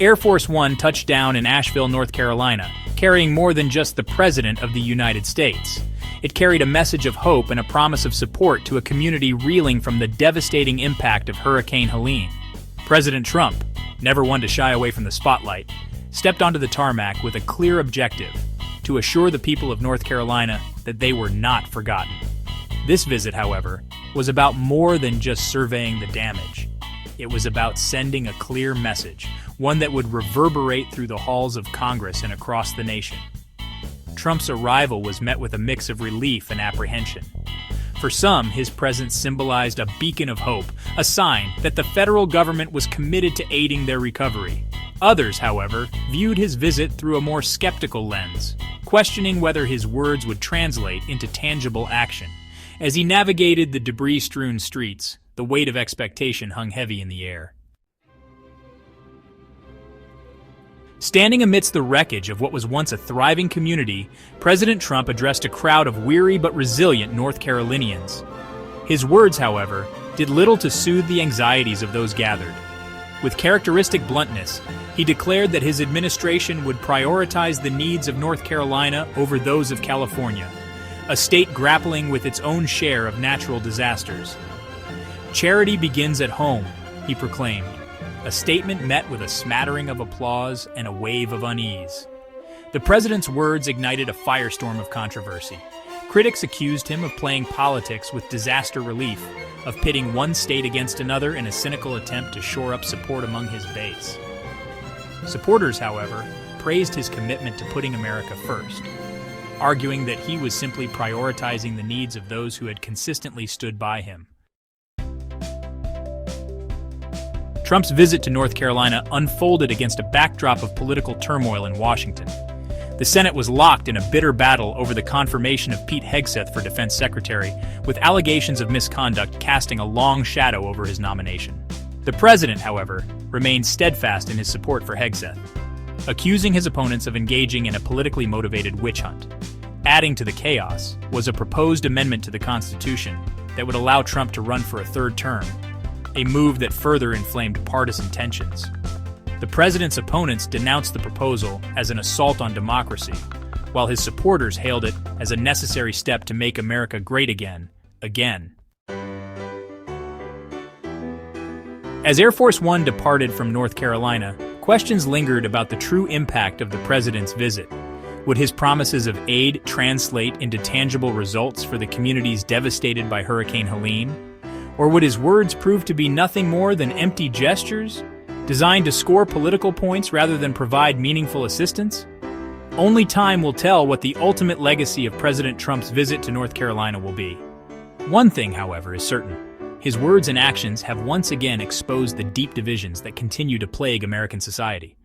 Air Force One touched down in Asheville, North Carolina, carrying more than just the President of the United States. It carried a message of hope and a promise of support to a community reeling from the devastating impact of Hurricane Helene. President Trump, never one to shy away from the spotlight, stepped onto the tarmac with a clear objective: to assure the people of North Carolina that they were not forgotten. This visit, however, was about more than just surveying the damage. It was about sending a clear message, one that would reverberate through the halls of Congress and across the nation. Trump's arrival was met with a mix of relief and apprehension. For some, his presence symbolized a beacon of hope, a sign that the federal government was committed to aiding their recovery. Others, however, viewed his visit through a more skeptical lens, questioning whether his words would translate into tangible action. As he navigated the debris-strewn streets, the weight of expectation hung heavy in the air. Standing amidst the wreckage of what was once a thriving community, President Trump addressed a crowd of weary but resilient North Carolinians. His words, however, did little to soothe the anxieties of those gathered. With characteristic bluntness, he declared that his administration would prioritize the needs of North Carolina over those of California, a state grappling with its own share of natural disasters. "Charity begins at home," he proclaimed, a statement met with a smattering of applause and a wave of unease. The president's words ignited a firestorm of controversy. Critics accused him of playing politics with disaster relief, of pitting one state against another in a cynical attempt to shore up support among his base. Supporters, however, praised his commitment to putting America first, arguing that he was simply prioritizing the needs of those who had consistently stood by him. Trump's visit to North Carolina unfolded against a backdrop of political turmoil in Washington. The Senate was locked in a bitter battle over the confirmation of Pete Hegseth for Defense Secretary, with allegations of misconduct casting a long shadow over his nomination. The president, however, remained steadfast in his support for Hegseth, accusing his opponents of engaging in a politically motivated witch hunt. Adding to the chaos was a proposed amendment to the Constitution that would allow Trump to run for a third term, a move that further inflamed partisan tensions. The president's opponents denounced the proposal as an assault on democracy, while his supporters hailed it as a necessary step to make America great again. As Air Force One departed from North Carolina, questions lingered about the true impact of the president's visit. Would his promises of aid translate into tangible results for the communities devastated by Hurricane Helene? Or would his words prove to be nothing more than empty gestures, designed to score political points rather than provide meaningful assistance? Only time will tell what the ultimate legacy of President Trump's visit to North Carolina will be. One thing, however, is certain. His words and actions have once again exposed the deep divisions that continue to plague American society.